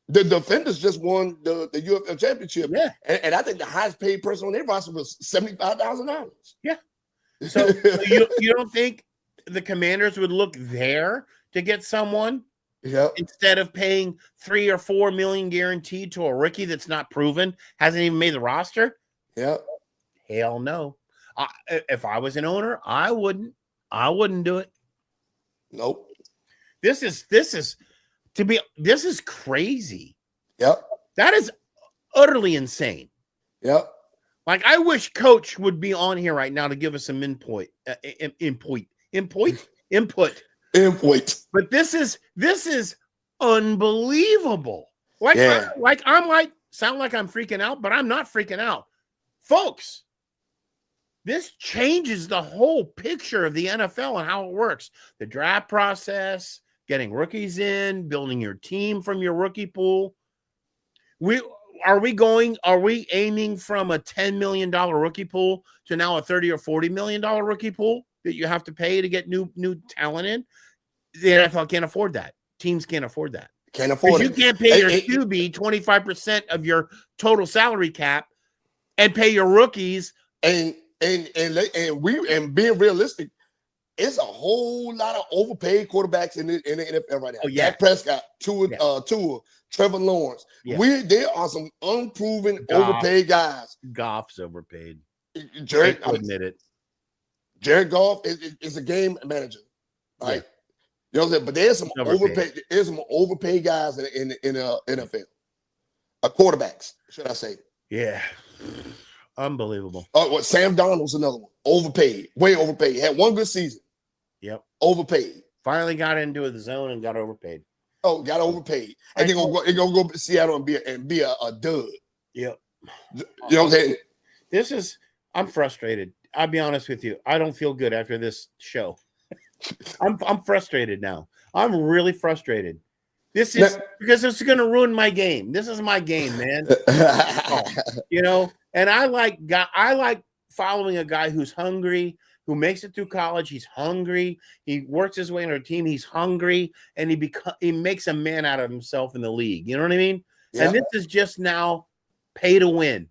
the defenders just won the UFL championship. Yeah. And I think the highest paid person on their roster was $75,000. Yeah. So you don't think the Commanders would look there to get someone? Instead of paying $3 or $4 million guaranteed to a rookie that's not proven, hasn't even made the roster. Yeah. Hell no. If I was an owner, I wouldn't do it. Nope. This is crazy. Yep. That is utterly insane. Yep. Like, I wish Coach would be on here right now to give us some input. But this is unbelievable. Sound like I'm freaking out, but I'm not freaking out. Folks, this changes the whole picture of the NFL and how it works. The draft process, getting rookies in, building your team from your rookie pool. Are we aiming from a $10 million rookie pool to now a $30 or $40 million rookie pool that you have to pay to get new talent in? The NFL can't afford that. Teams can't afford that. Can't afford it. You can't pay your QB 25% of your total salary cap and pay your rookies. And being realistic, it's a whole lot of overpaid quarterbacks in the NFL right now. Oh, yeah. Dak Prescott, Tua, Trevor Lawrence. Yeah. There are some unproven overpaid guys. Goff's overpaid. Jared, I'll admit it. Jared Goff is a game manager, right? Yeah. You know what I'm saying? But there's some overpaid. There's some overpaid guys in the NFL. Quarterbacks, should I say? Yeah, unbelievable. Sam Darnold's another one. Overpaid, way overpaid. Had one good season. Yep. Overpaid. Finally got into the zone and got overpaid. Oh, got overpaid. And they're gonna go to Seattle and be a dud. Yep. You know what I'm saying? I'm frustrated. I'll be honest with you. I don't feel good after this show. I'm frustrated now. I'm really frustrated. Because it's going to ruin my game. This is my game, man. And I like following a guy who's hungry, who makes it through college. He's hungry. He works his way into a team. He's hungry, and he makes a man out of himself in the league. You know what I mean? Yeah. And this is just now pay to win.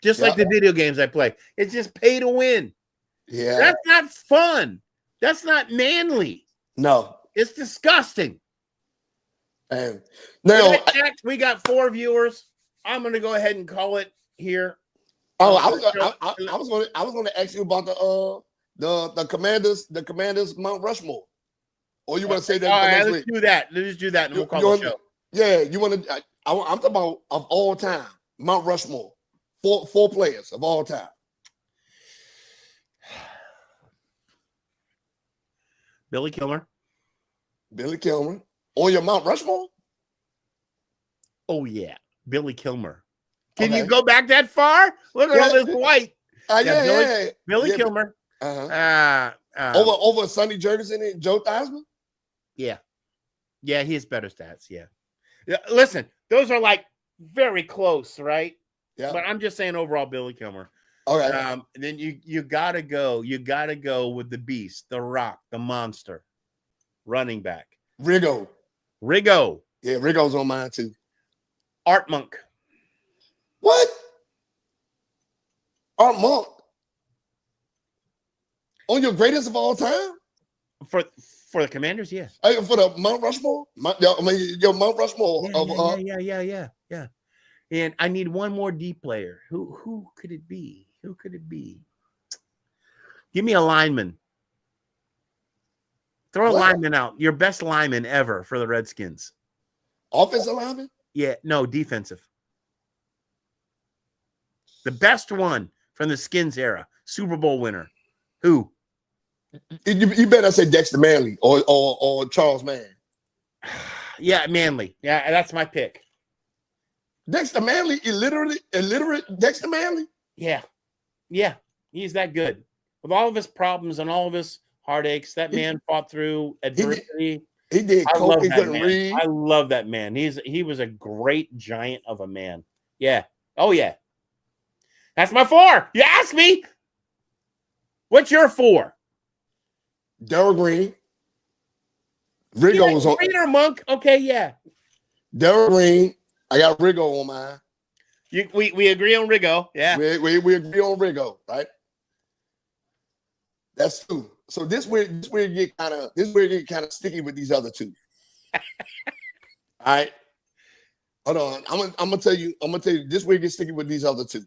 Just like the video games I play. It's just pay to win. Yeah. That's not fun. That's not manly. No. It's disgusting. And now we got 4 viewers. I'm going to go ahead and call it here. Oh, I was going to ask you about the Commanders Mount Rushmore. Or you want to say that? All right, let's do that. Let's do that, and we'll call the show. Yeah, you want to? I'm talking about of all time, Mount Rushmore. Four players of all time. Billy Kilmer. Billy Kilmer. On your Mount Rushmore? Oh yeah, Billy Kilmer. Can you go back that far? Look at all this white. Billy Kilmer. Over Sonny Jurgensen and Joe Theismann? Yeah. Yeah, he has better stats. Yeah. Listen, those are like very close, right? Yeah. But I'm just saying overall, Billy Kilmer. Okay. Then you gotta go. You gotta go with the beast, the rock, the monster, running back. Riggo. Yeah, Riggo's on mine too. Art Monk. What? Art Monk. On your greatest of all time? For the Commanders, yeah. For the Mount Rushmore? Your Mount Rushmore. Yeah. And I need one more D player. Who could it be? Who could it be? Give me a lineman. Throw a lineman out. Your best lineman ever for the Redskins. Offensive lineman? Yeah, no, defensive. The best one from the Skins era. Super Bowl winner. Who? You better say Dexter Manley or Charles Mann. Yeah, Manley. Yeah, that's my pick. Dexter Manley, illiterate Dexter Manley? Yeah. He's that good. With all of his problems and all of his heartaches, that man fought through adversity. He did coke, he couldn't read. I love that man. He was a great giant of a man. Yeah. Oh, yeah. That's my 4. You asked me. What's your 4? Darrell Green. Riggo was on. Green or Monk? Okay, yeah. Darrell Green. I got Riggo on mine. We agree on Riggo. Yeah. We agree on Riggo, right? That's 2. So this where you get kind of sticky with these other 2. All right. Hold on. I'm gonna tell you this where you get sticky with these other 2.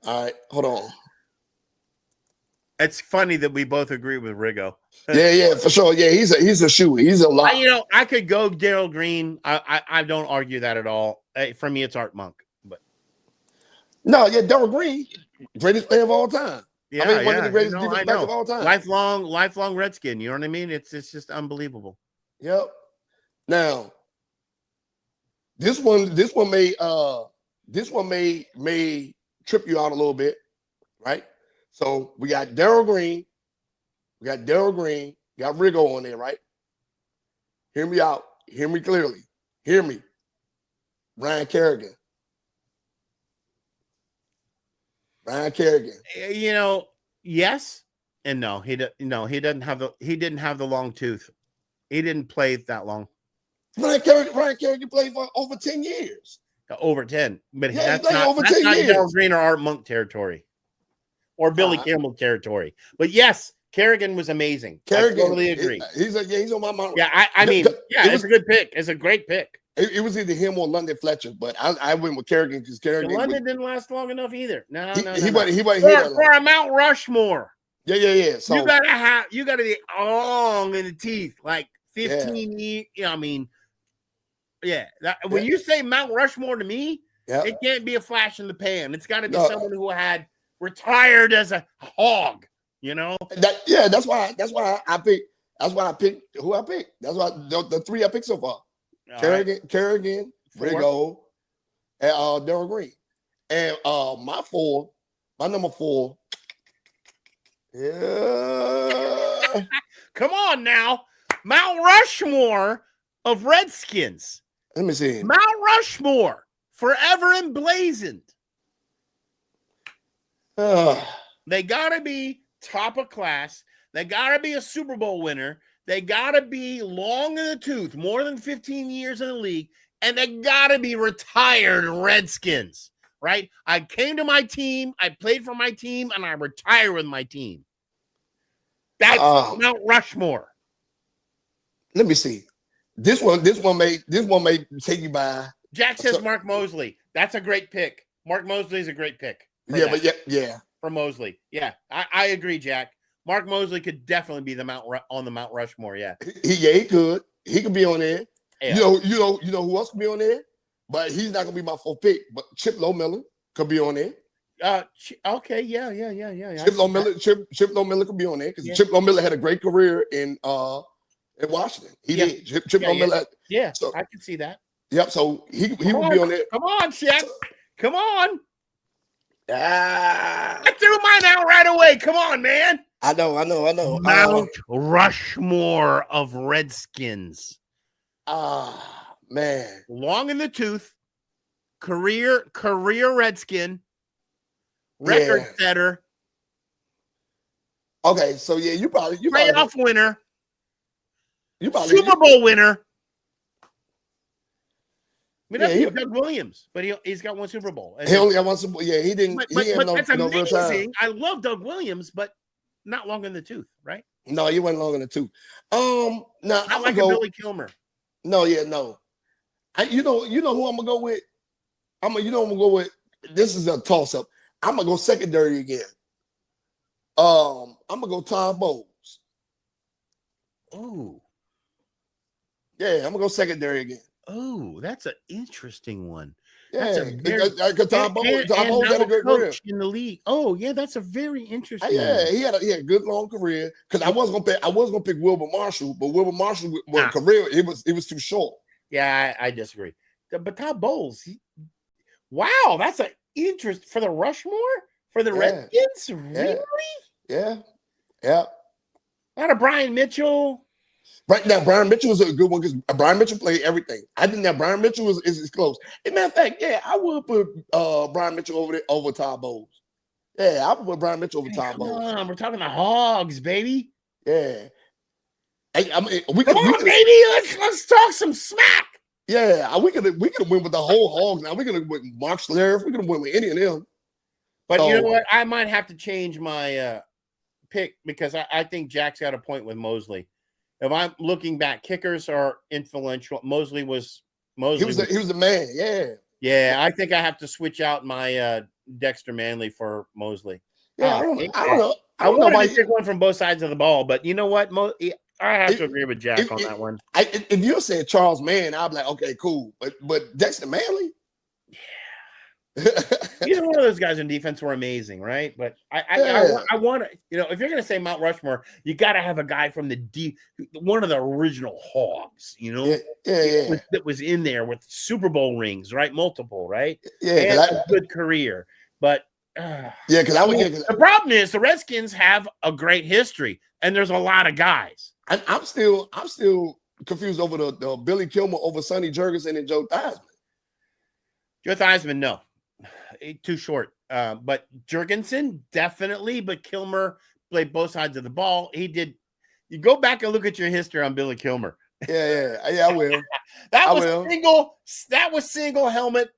All right, hold on. It's funny that we both agree with Riggo. Yeah, for sure. Yeah, he's a shoe. He's a lot. I could go Darrell Green. I don't argue that at all. For me, it's Art Monk. But Darrell Green, greatest player of all time. Yeah, one of the greatest defensive backs of all time. Lifelong Redskin. You know what I mean? It's just unbelievable. Yep. Now, this one may trip you out a little bit, right? So we got Darrell Green, got Riggo on there, right? Hear me out. Hear me clearly. Hear me. Ryan Kerrigan. Yes and no. He didn't have the long tooth. He didn't play that long. Ryan Kerrigan played for over 10 years. Over 10, but yeah, that's not Darrell Green or Art Monk territory, or Billy Campbell territory. But yes, Kerrigan was amazing. Kerrigan, I totally agree. He's on my mind. Yeah, it's a good pick. It's a great pick. It was either him or London Fletcher, but I went with Kerrigan because Kerrigan. London didn't last long enough either. No, he wasn't here for a Mount Rushmore. Yeah. So you gotta be long in the teeth, like 15 years. I mean. Yeah, when you say Mount Rushmore to me, it can't be a flash in the pan. It's got to be someone who had retired as a hog. You know. That's why I picked. That's why I picked who I picked. That's why the 3 I picked so far: Kerrigan, Riggo, and Darrell Green. And my number 4. Yeah. Come on now, Mount Rushmore of Redskins. Let me see. Mount Rushmore, forever emblazoned. They got to be top of class. They got to be a Super Bowl winner. They got to be long in the tooth, more than 15 years in the league. And they got to be retired Redskins, right? I came to my team, I played for my team, and I retire with my team. That's Mount Rushmore. Let me see. This one may take you by. Jack says Mark Mosley. That's a great pick. Mark Mosley is a great pick. Yeah, but yeah. for Mosley. Yeah, I agree, Jack. Mark Mosley could definitely be on the Mount Rushmore. Yeah, he could. He could be on there. Yeah. You know who else could be on there? But he's not gonna be my 4th pick. But Chip Lomiller could be on there. Okay, yeah. Chip Lomiller could be on there because Chip Lomiller had a great career in Washington. He did. Chip Lomiller. Yeah, so, I can see that. Yep. So he would be on there. Come on, Shaq. Come on. I threw mine out right away. Come on, man. I know. Mount Rushmore of Redskins. Man. Long in the tooth. Career Redskin. Record setter. Okay, so yeah, you probably playoff winner. Super Bowl winner. I mean, Doug Williams, but he's got 1 Super Bowl. He only got 1 Super Bowl. Yeah, he didn't. But that's no real time. I love Doug Williams, but not long in the tooth, right? No, he wasn't long in the tooth. Now I'm like a Billy Kilmer. No. You know who I'm gonna go with? I'm gonna go with. This is a toss up. I'm gonna go secondary again. I'm gonna go Todd Bowles. Oh. Yeah, I'm gonna go secondary again. Oh, that's an interesting one. Yeah, Todd Bowles had a good career in the league. Oh, yeah, that's a very interesting. Yeah, he had a good long career. Because I was gonna pick Wilbur Marshall, but Wilbur Marshall career it was too short. Yeah, I disagree. But Todd Bowles, wow, that's an interest for the Rushmore for the Redskins. Really? Yeah. Not a Brian Mitchell. Right now, Brian Mitchell was a good one because Brian Mitchell played everything. I think that Brian Mitchell is close. As a matter of fact, I would put Brian Mitchell over Todd Bowles. Yeah, I would put Brian Mitchell over Todd Bowles. Come on, we're talking the Hogs, baby. Yeah. Baby. Let's talk some smack. Yeah, we could win with the whole Hogs. Now we could have win with Mark Schlereth. We could have win with any of them. But you know what? I might have to change my pick because I think Jack's got a point with Mosley. If I'm looking back, kickers are influential. Mosley was the man. Yeah. Yeah, I think I have to switch out my Dexter Manley for Mosley. Yeah, I don't know. I wanted to pick one from both sides of the ball, but you know what? I have to agree with Jack on that one. If you said Charles Mann, I'd be like, okay, cool. But Dexter Manley? Either one of those guys in defense were amazing, right? But I want to, if you're going to say Mount Rushmore, you got to have a guy from one of the original Hogs, that was in there with Super Bowl rings, right? Multiple, right? Yeah, and a good career. But the problem is the Redskins have a great history, and there's a lot of guys. I'm still confused over the Billy Kilmer over Sonny Jurgensen and Joe Theismann. Joe Theismann, no. Too short. But Jurgensen, definitely. But Kilmer played both sides of the ball. He did. You go back and look at your history on Billy Kilmer. Yeah, I will. That was single helmet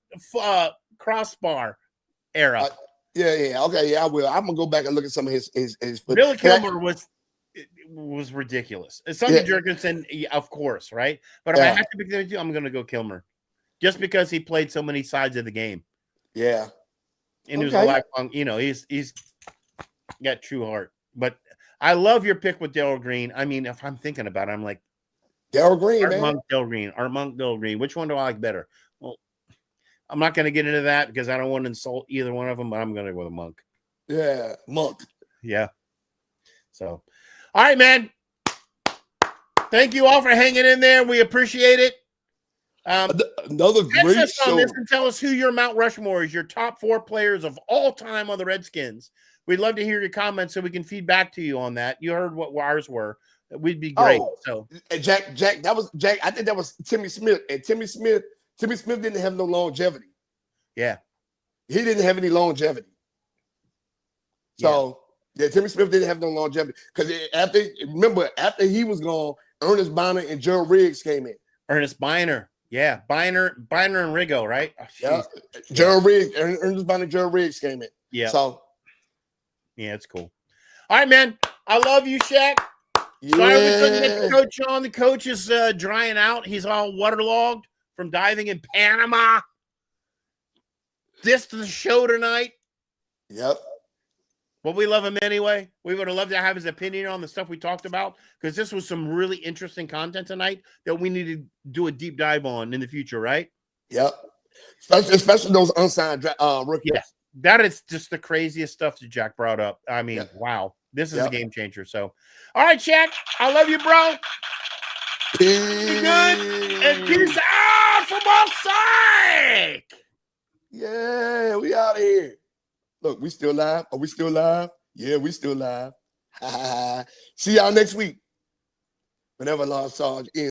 crossbar era. Okay, I will. I'm gonna go back and look at some of his. Billy Kilmer was ridiculous. Sonny Jurgensen, of course, right? But if I have to pick the two, I'm gonna go Kilmer, just because he played so many sides of the game. Yeah. And he was a lifelong, he's got true heart. But I love your pick with Darrell Green. I mean, if I'm thinking about it, I'm like, Darrell Green, Art Monk, Darrell Green. Which one do I like better? Well, I'm not going to get into that because I don't want to insult either one of them, but I'm going to go with Monk. Yeah, Monk. Yeah. So, all right, man. Thank you all for hanging in there. We appreciate it. Another great show. On this and tell us who your Mount Rushmore is, your top 4 players of all time on the Redskins. We'd love to hear your comments so we can feed back to you on that. You heard what ours were. We'd be great. Jack, that was Jack. I think that was Timmy Smith. And Timmy Smith didn't have no longevity. Yeah. He didn't have any longevity. So Timmy Smith didn't have no longevity. Because after he was gone, Ernest Biner and Gerald Riggs came in. Ernest Biner. Yeah, Biner and Riggo, right? Oh, Gerald Riggs, Ernest Biner, Gerald Riggs came in. Yeah. So, it's cool. All right, man. I love you, Shaq. Yeah. Sorry we couldn't get the coach on. The coach is drying out. He's all waterlogged from diving in Panama. This to the show tonight. Yep. But we love him anyway. We would have loved to have his opinion on the stuff we talked about because this was some really interesting content tonight that we need to do a deep dive on in the future, right? Yep. Especially those unsigned rookies. Yeah, that is just the craziest stuff that Jack brought up. I mean, wow, this is a game changer. So, all right, Jack, I love you, bro. Peace. Be good and peace out from off-site. Yeah, we out of here. Look, we still live. Are we still live? Yeah, we still live. See y'all next week. Whenever Lord Sarge ends.